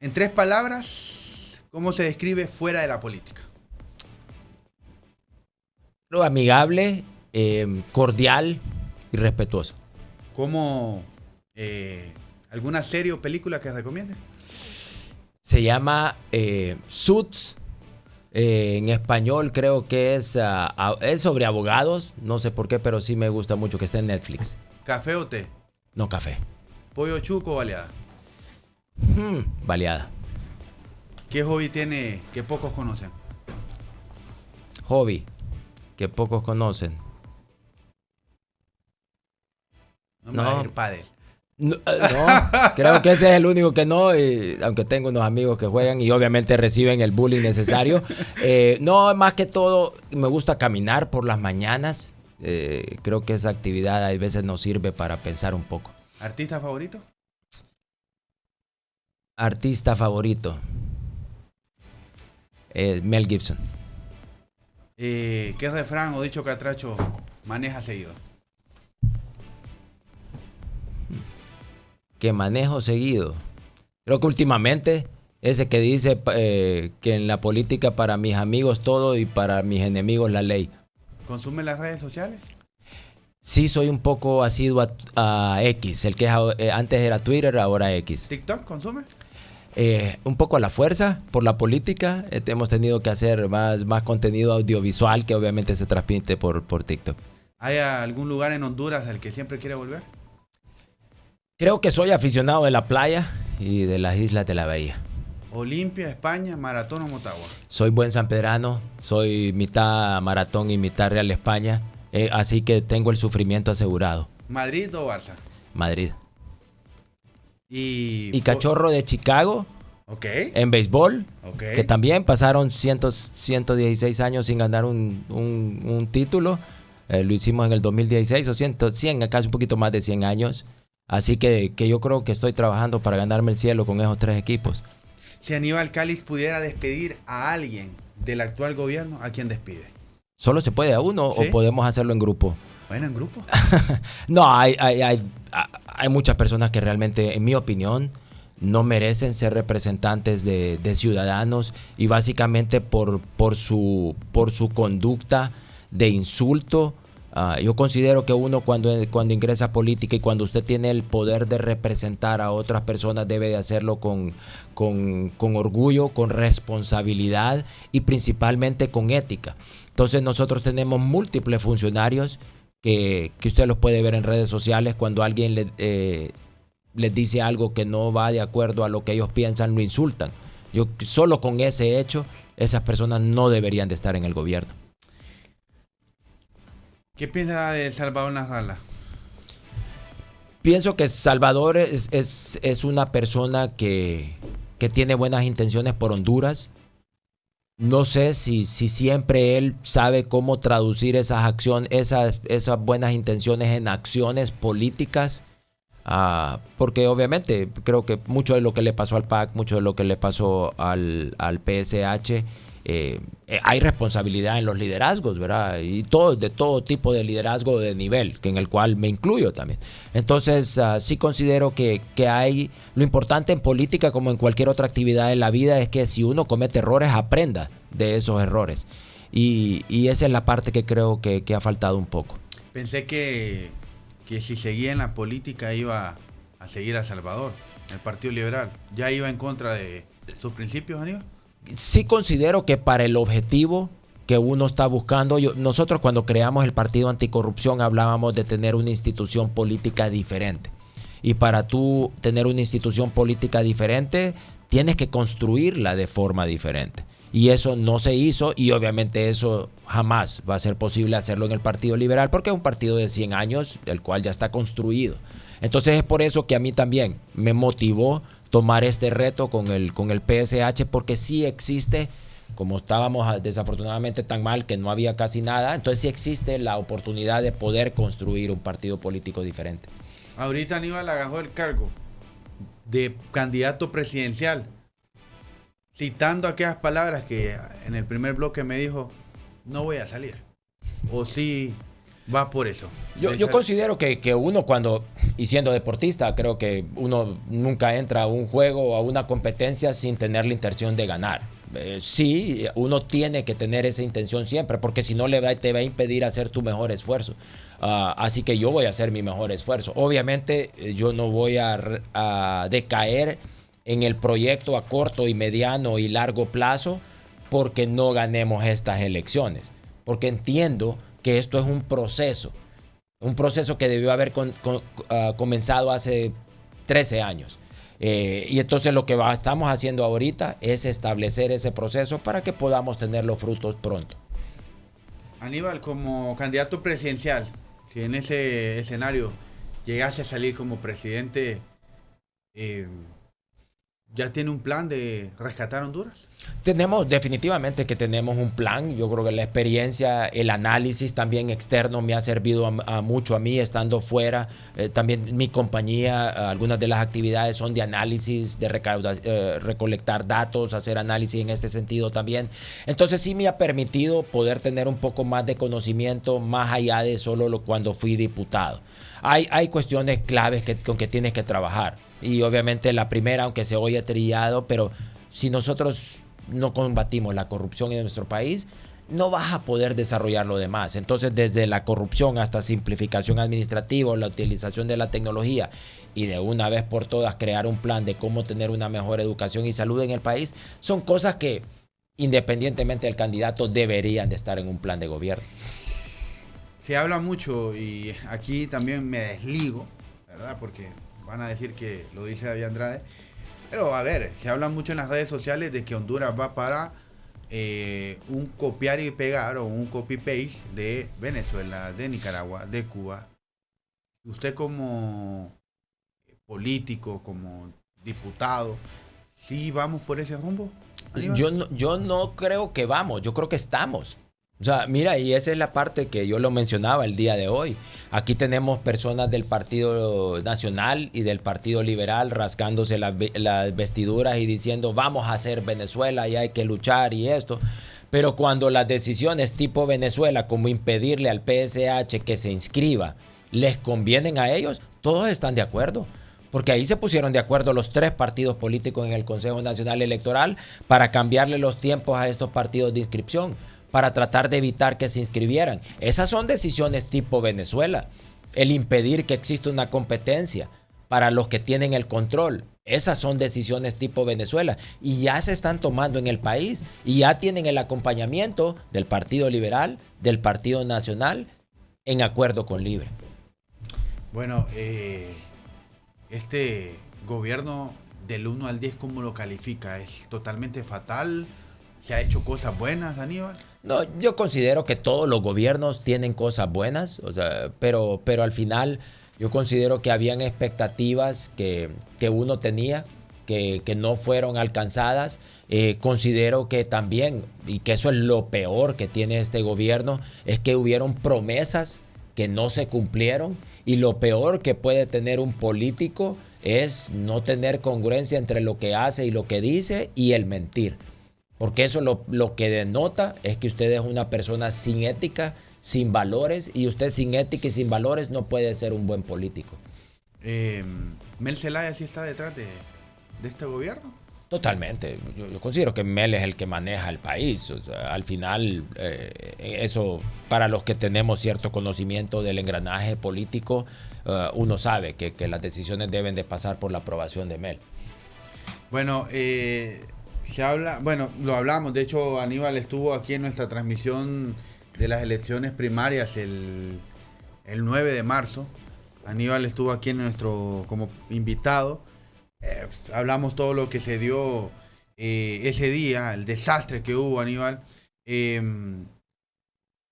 En 3 palabras, ¿cómo se describe fuera de la política? Lo amigable, cordial y respetuoso. ¿Cómo alguna serie o película que recomiende? Se llama Suits. En español creo que es sobre abogados, no sé por qué, pero sí me gusta mucho, que esté en Netflix. ¿Café o té? No, café. ¿Pollo chuco o baleada? Baleada. ¿Qué hobby tiene que pocos conocen? Hobby que pocos conocen. No. Va a ir pádel. No, creo que ese es el único que no, aunque tengo unos amigos que juegan y obviamente reciben el bullying necesario. No, más que todo, me gusta caminar por las mañanas. Creo que esa actividad a veces nos sirve para pensar un poco. ¿Artista favorito? Artista favorito. Mel Gibson. ¿Qué refrán o dicho catracho maneja seguido? Que manejo seguido. Creo que últimamente ese que dice que en la política para mis amigos todo y para mis enemigos la ley. ¿Consume las redes sociales? Sí, soy un poco asiduo a X, el que antes era Twitter, ahora X. ¿TikTok consume? Un poco a la fuerza, por la política. Hemos tenido que hacer más contenido audiovisual que obviamente se transmite por TikTok. ¿Hay algún lugar en Honduras al que siempre quiere volver? Creo que soy aficionado de la playa y de las islas de la bahía. Olimpia, España, Maratón o Motagua. Soy buen sanpedrano, soy mitad maratón y mitad Real España. Así que tengo el sufrimiento asegurado. ¿Madrid o Barça? Madrid. Y Cachorro de Chicago. Okay. En béisbol, Okay. Que también pasaron 116 años sin ganar un título. Lo hicimos en el 2016 o 100, casi un poquito más de 100 años. Así que yo creo que estoy trabajando para ganarme el cielo con esos 3 equipos. Si Aníbal Cáliz pudiera despedir a alguien del actual gobierno, ¿a quién despide? ¿Solo se puede a uno ¿Sí? o podemos hacerlo en grupo? Bueno, en grupo. No, hay muchas personas que realmente, en mi opinión, no merecen ser representantes de ciudadanos, y básicamente por su conducta de insulto. Yo considero que uno cuando ingresa a política y cuando usted tiene el poder de representar a otras personas, debe de hacerlo con orgullo, con responsabilidad y principalmente con ética. Entonces nosotros tenemos múltiples funcionarios que usted los puede ver en redes sociales. Cuando alguien les dice algo que no va de acuerdo a lo que ellos piensan, lo insultan. Solo con ese hecho, esas personas no deberían de estar en el gobierno. ¿Qué piensa de Salvador Nasralla? Pienso que Salvador es una persona que tiene buenas intenciones por Honduras. No sé si siempre él sabe cómo traducir esas buenas intenciones en acciones políticas. Porque obviamente creo que mucho de lo que le pasó al PAC, mucho de lo que le pasó al PSH, hay responsabilidad en los liderazgos, ¿verdad? Y de todo tipo de liderazgo de nivel, en el cual me incluyo también. Entonces, sí considero que hay... Lo importante en política, como en cualquier otra actividad de la vida, es que si uno comete errores, aprenda de esos errores. Y esa es la parte que creo que ha faltado un poco. Pensé que si seguía en la política iba a seguir a Salvador, el Partido Liberal. ¿Ya iba en contra de sus principios, Aníbal? Sí considero que para el objetivo que uno está buscando, nosotros cuando creamos el Partido Anticorrupción hablábamos de tener una institución política diferente. Y para tú tener una institución política diferente, tienes que construirla de forma diferente. Y eso no se hizo, y obviamente eso jamás va a ser posible hacerlo en el Partido Liberal, porque es un partido de 100 años, el cual ya está construido. Entonces es por eso que a mí también me motivó tomar este reto con el PSH, porque sí existe, como estábamos desafortunadamente tan mal que no había casi nada, entonces sí existe la oportunidad de poder construir un partido político diferente. Ahorita Aníbal agarró el cargo de candidato presidencial, citando aquellas palabras que en el primer bloque me dijo, no voy a salir. O sí va por eso. Yo considero que uno cuando, y siendo deportista, creo que uno nunca entra a un juego o a una competencia sin tener la intención de ganar. Sí, uno tiene que tener esa intención siempre, porque si no te va a impedir hacer tu mejor esfuerzo. Así que yo voy a hacer mi mejor esfuerzo. Obviamente yo no voy a decaer en el proyecto a corto y mediano y largo plazo porque no ganemos estas elecciones. Porque entiendo que esto es un proceso que debió haber comenzado hace 13 años. Y entonces lo que estamos haciendo ahorita es establecer ese proceso para que podamos tener los frutos pronto. Aníbal, como candidato presidencial, si en ese escenario llegase a salir como presidente, ¿ya tiene un plan de rescatar Honduras? Definitivamente que tenemos un plan. Yo creo que la experiencia, el análisis también externo me ha servido mucho a mí estando fuera. También mi compañía, algunas de las actividades son de análisis, de recolectar datos, hacer análisis en este sentido también. Entonces sí me ha permitido poder tener un poco más de conocimiento más allá de solo cuando fui diputado. Hay cuestiones claves con que tienes que trabajar. Y obviamente la primera, aunque se oye trillado, pero si nosotros no combatimos la corrupción en nuestro país, no vas a poder desarrollar lo demás. Entonces, desde la corrupción hasta simplificación administrativa, la utilización de la tecnología y de una vez por todas crear un plan de cómo tener una mejor educación y salud en el país, son cosas que, independientemente del candidato, deberían de estar en un plan de gobierno. Se habla mucho y aquí también me desligo, ¿verdad? Porque van a decir que lo dice David Andrade. Pero a ver, se habla mucho en las redes sociales de que Honduras va para un copiar y pegar o un copy-paste de Venezuela, de Nicaragua, de Cuba. Usted como político, como diputado, ¿sí vamos por ese rumbo, Aníbal? Yo no creo que vamos, yo creo que estamos. O sea, mira, y esa es la parte que yo lo mencionaba el día de hoy. Aquí tenemos personas del Partido Nacional y del Partido Liberal rasgándose las vestiduras y diciendo vamos a hacer Venezuela y hay que luchar y esto. Pero cuando las decisiones tipo Venezuela, como impedirle al PSH que se inscriba, les convienen a ellos, todos están de acuerdo. Porque ahí se pusieron de acuerdo los 3 partidos políticos en el Consejo Nacional Electoral para cambiarle los tiempos a estos partidos de inscripción, para tratar de evitar que se inscribieran. Esas son decisiones tipo Venezuela. El impedir que exista una competencia para los que tienen el control. Esas son decisiones tipo Venezuela y ya se están tomando en el país y ya tienen el acompañamiento del Partido Liberal, del Partido Nacional, en acuerdo con Libre. Bueno, este gobierno del 1 al 10, ¿cómo lo califica? ¿Es totalmente fatal? ¿Se ha hecho cosas buenas, Aníbal? No, yo considero que todos los gobiernos tienen cosas buenas, o sea, pero al final yo considero que habían expectativas que uno tenía que no fueron alcanzadas. Considero que también, y que eso es lo peor que tiene este gobierno, es que hubieron promesas que no se cumplieron, y lo peor que puede tener un político es no tener congruencia entre lo que hace y lo que dice y el mentir. Porque eso lo que denota es que usted es una persona sin ética, sin valores, y usted sin ética y sin valores no puede ser un buen político. ¿Mel Zelaya sí está detrás de este gobierno? Totalmente. Yo considero que Mel es el que maneja el país. O sea, al final, eso, para los que tenemos cierto conocimiento del engranaje político, uno sabe que las decisiones deben de pasar por la aprobación de Mel. Bueno, se habla, bueno, lo hablamos, de hecho Aníbal estuvo aquí en nuestra transmisión de las elecciones primarias el 9 de marzo. Aníbal estuvo aquí como invitado. Hablamos todo lo que se dio ese día, el desastre que hubo, Aníbal.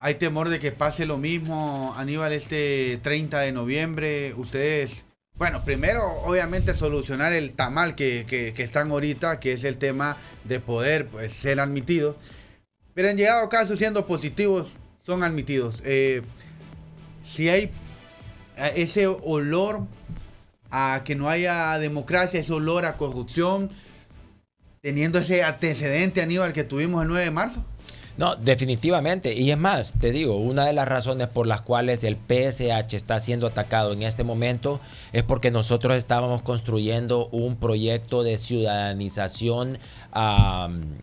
Hay temor de que pase lo mismo, Aníbal, este 30 de noviembre. Ustedes, bueno, primero obviamente solucionar el tamal que están ahorita, que es el tema de poder, pues, ser admitidos. Pero en llegado caso, siendo positivos, son admitidos. Si hay ese olor a que no haya democracia, ese olor a corrupción, teniendo ese antecedente, Aníbal, que tuvimos el 9 de marzo. No, definitivamente. Y es más, te digo, una de las razones por las cuales el PSH está siendo atacado en este momento es porque nosotros estábamos construyendo un proyecto de ciudadanización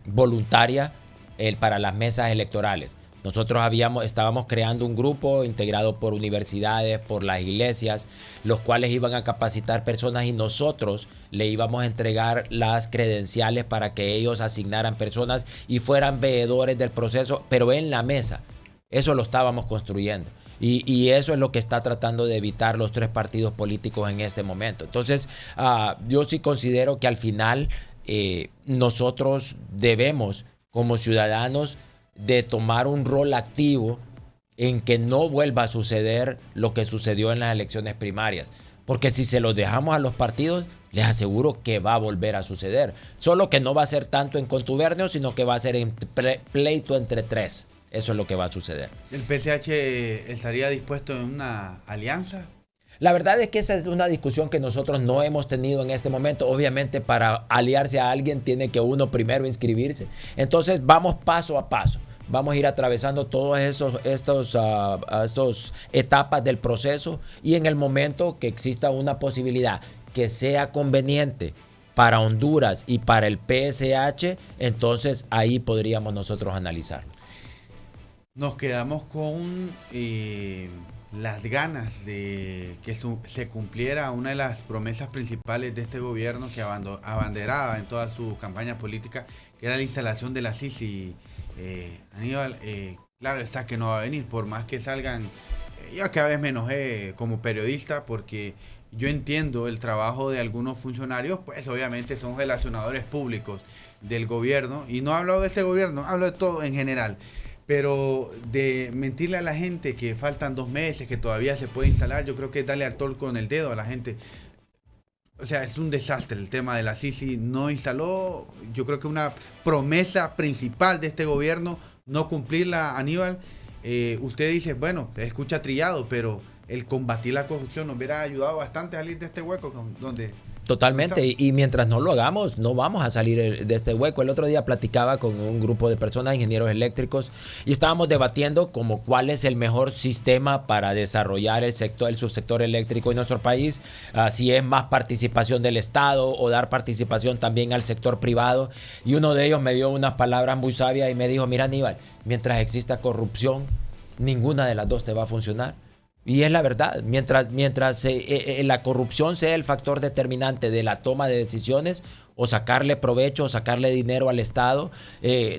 voluntaria para las mesas electorales. Nosotros estábamos creando un grupo integrado por universidades, por las iglesias, los cuales iban a capacitar personas y nosotros le íbamos a entregar las credenciales para que ellos asignaran personas y fueran veedores del proceso, pero en la mesa. Eso lo estábamos construyendo. Y eso es lo que está tratando de evitar los 3 partidos políticos en este momento. Entonces, yo sí considero que al final nosotros debemos, como ciudadanos, de tomar un rol activo en que no vuelva a suceder lo que sucedió en las elecciones primarias. Porque si se los dejamos a los partidos, les aseguro que va a volver a suceder. Solo que no va a ser tanto en contubernio, sino que va a ser en pleito entre 3. Eso es lo que va a suceder. ¿El PSH estaría dispuesto en una alianza? La verdad es que esa es una discusión que nosotros no hemos tenido en este momento. Obviamente, para aliarse a alguien tiene que uno primero inscribirse. Entonces vamos paso a paso. Vamos a ir atravesando todas estas etapas del proceso, y en el momento que exista una posibilidad que sea conveniente para Honduras y para el PSH, entonces ahí podríamos nosotros analizarlo. Nos quedamos con las ganas de que se cumpliera una de las promesas principales de este gobierno, que abanderaba en todas sus campañas políticas, que era la instalación de la Sisi. Aníbal, claro está que no va a venir, por más que salgan. Yo cada vez me enojé como periodista porque yo entiendo el trabajo de algunos funcionarios, pues obviamente son relacionadores públicos del gobierno, y no hablo de ese gobierno, hablo de todo en general, pero de mentirle a la gente que faltan 2 meses, que todavía se puede instalar, yo creo que es darle al tol con el dedo a la gente. O sea, es un desastre el tema de la Sisi. No instaló, yo creo que una promesa principal de este gobierno, no cumplirla, Aníbal. Usted dice, bueno, te escucha trillado, pero el combatir la corrupción nos hubiera ayudado bastante a salir de este hueco donde... Totalmente, y mientras no lo hagamos, no vamos a salir de este hueco. El otro día platicaba con un grupo de personas, ingenieros eléctricos, y estábamos debatiendo como cuál es el mejor sistema para desarrollar el subsector eléctrico en nuestro país, si es más participación del Estado o dar participación también al sector privado. Y uno de ellos me dio unas palabras muy sabias y me dijo, mira Aníbal, mientras exista corrupción, ninguna de las dos te va a funcionar. Y es la verdad, mientras la corrupción sea el factor determinante de la toma de decisiones o sacarle provecho o sacarle dinero al Estado,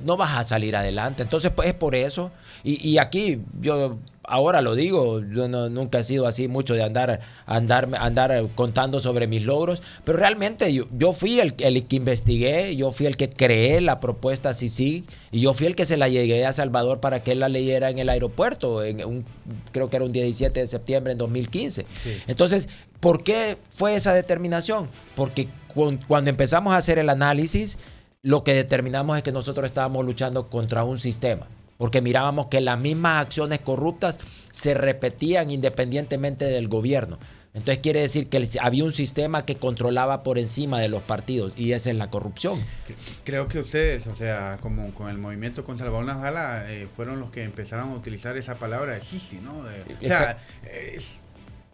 no vas a salir adelante. Entonces, pues es por eso. Y aquí yo ahora lo digo, yo nunca he sido así mucho de andar contando sobre mis logros, pero realmente yo fui el que investigué, yo fui el que creé la propuesta CICIG y yo fui el que se la llegué a Salvador para que él la leyera en el aeropuerto, creo que era un 17 de septiembre en 2015. Sí. Entonces, ¿por qué fue esa determinación? Porque cuando empezamos a hacer el análisis, lo que determinamos es que nosotros estábamos luchando contra un sistema. Porque mirábamos que las mismas acciones corruptas se repetían independientemente del gobierno. Entonces quiere decir que había un sistema que controlaba por encima de los partidos, y esa es la corrupción. Creo que ustedes, o sea, como con el movimiento con Salvador Narvala, fueron los que empezaron a utilizar esa palabra de Sisi, ¿no? O sea,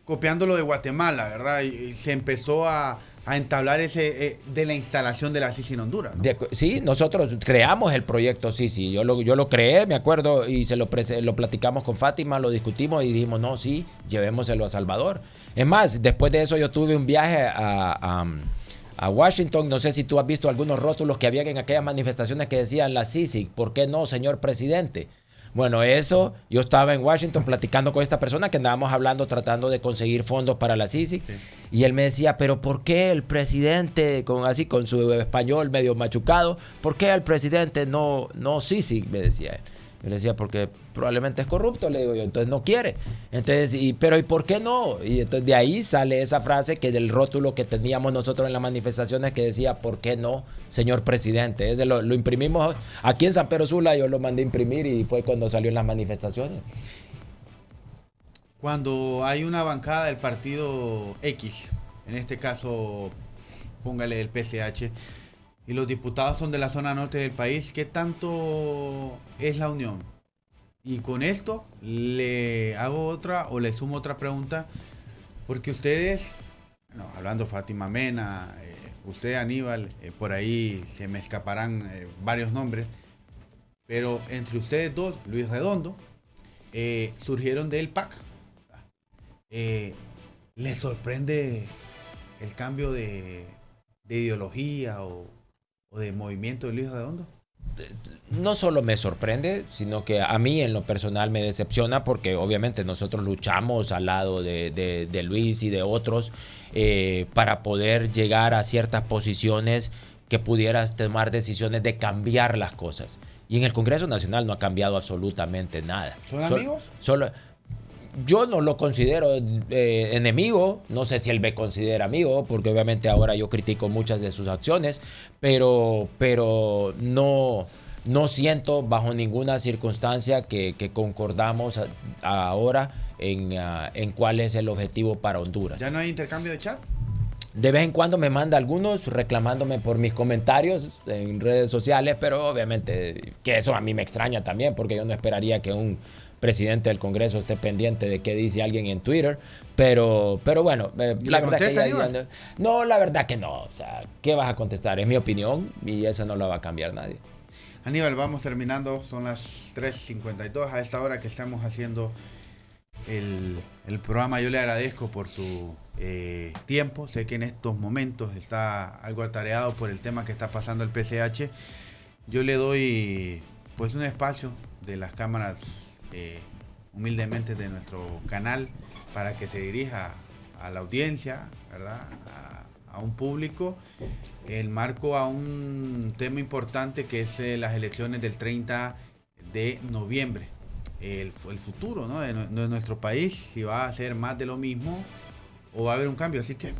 copiándolo de Guatemala, ¿verdad? Y se empezó a entablar ese de la instalación de la Sisi en Honduras, ¿no? Sí, nosotros creamos el proyecto Sisi. Yo lo creé, me acuerdo, y lo platicamos con Fátima, lo discutimos y dijimos, no, sí, llevémoselo a Salvador. Es más, después de eso yo tuve un viaje a Washington. No sé si tú has visto algunos rótulos que había en aquellas manifestaciones que decían la Sisi, ¿por qué no, señor presidente? Bueno, yo estaba en Washington platicando con esta persona que andábamos hablando, tratando de conseguir fondos para la Sisi. Sí. Y él me decía, pero ¿por qué el presidente, con su español medio machucado, por qué el presidente no Sisi? Me decía él. Yo le decía, porque probablemente es corrupto, le digo yo, entonces no quiere. Entonces, pero ¿y por qué no? Y entonces de ahí sale esa frase que del rótulo que teníamos nosotros en las manifestaciones que decía, ¿por qué no, señor presidente? Ese lo imprimimos aquí en San Pedro Sula, yo lo mandé a imprimir y fue cuando salió en las manifestaciones. Cuando hay una bancada del partido X, en este caso, póngale el PCH, y los diputados son de la zona norte del país, ¿qué tanto es la unión? Y con esto le hago otra o le sumo otra pregunta, porque ustedes, bueno, hablando Fátima Mena, usted Aníbal, por ahí se me escaparán varios nombres, pero entre ustedes dos, Luis Redondo, surgieron del PAC. ¿Les sorprende el cambio de ideología o de movimiento de Luis Redondo? No solo me sorprende, sino que a mí en lo personal me decepciona, porque obviamente nosotros luchamos al lado de Luis y de otros para poder llegar a ciertas posiciones que pudieras tomar decisiones de cambiar las cosas. Y en el Congreso Nacional no ha cambiado absolutamente nada. ¿Son amigos? Yo no lo considero enemigo, no sé si él me considera amigo, porque obviamente ahora yo critico muchas de sus acciones, pero no siento bajo ninguna circunstancia que concordamos ahora en cuál es el objetivo para Honduras. ¿Ya no hay intercambio de chat? De vez en cuando me manda algunos reclamándome por mis comentarios en redes sociales, pero obviamente que eso a mí me extraña también, porque yo no esperaría que un presidente del Congreso esté pendiente de qué dice alguien en Twitter, pero bueno, la verdad que no, la verdad que no, o sea, ¿qué vas a contestar? Es mi opinión y esa no la va a cambiar nadie. Aníbal, vamos terminando, son las 3:52 a esta hora que estamos haciendo el programa. Yo le agradezco por su tiempo, sé que en estos momentos está algo atareado por el tema que está pasando el PCH. Yo le doy pues un espacio de las cámaras humildemente de nuestro canal para que se dirija a la audiencia, ¿verdad? A un público, el marco a un tema importante que es las elecciones del 30 de noviembre. El futuro, ¿no? de nuestro país, si va a ser más de lo mismo o va a haber un cambio. Así que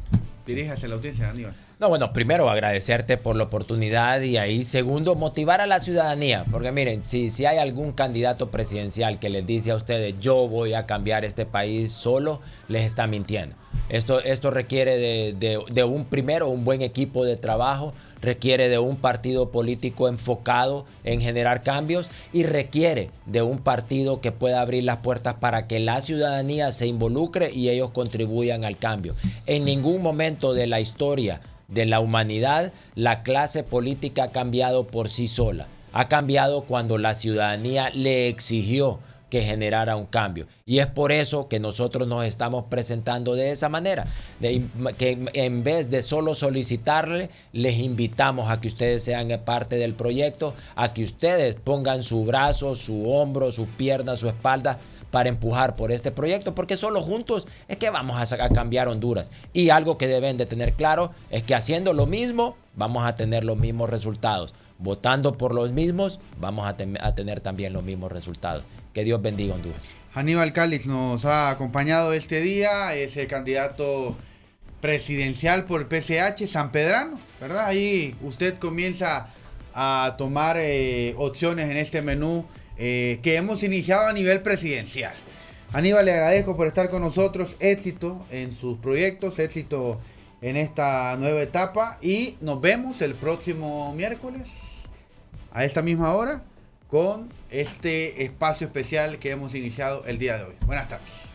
diríjase a la audiencia, Aníbal. No, bueno, primero agradecerte por la oportunidad y ahí, segundo, motivar a la ciudadanía. Porque miren, si hay algún candidato presidencial que les dice a ustedes, yo voy a cambiar este país solo, les está mintiendo. Esto requiere de un buen equipo de trabajo, requiere de un partido político enfocado en generar cambios y requiere de un partido que pueda abrir las puertas para que la ciudadanía se involucre y ellos contribuyan al cambio. En ningún momento de la historia de la humanidad la clase política ha cambiado por sí sola. Ha cambiado cuando la ciudadanía le exigió que generara un cambio. Y es por eso que nosotros nos estamos presentando de esa manera, que en vez de solo solicitarle, les invitamos a que ustedes sean parte del proyecto, a que ustedes pongan su brazo, su hombro, su pierna, su espalda para empujar por este proyecto, porque solo juntos es que vamos a cambiar Honduras. Y algo que deben de tener claro es que haciendo lo mismo, vamos a tener los mismos resultados. Votando por los mismos, vamos a tener también los mismos resultados. Que Dios bendiga Honduras. Aníbal Cáliz nos ha acompañado este día, es el candidato presidencial por el PCH sanpedrano, ¿verdad? Ahí usted comienza a tomar opciones en este menú que hemos iniciado a nivel presidencial. Aníbal, le agradezco por estar con nosotros, éxito en sus proyectos, éxito en esta nueva etapa y nos vemos el próximo miércoles a esta misma hora con este espacio especial que hemos iniciado el día de hoy. Buenas tardes.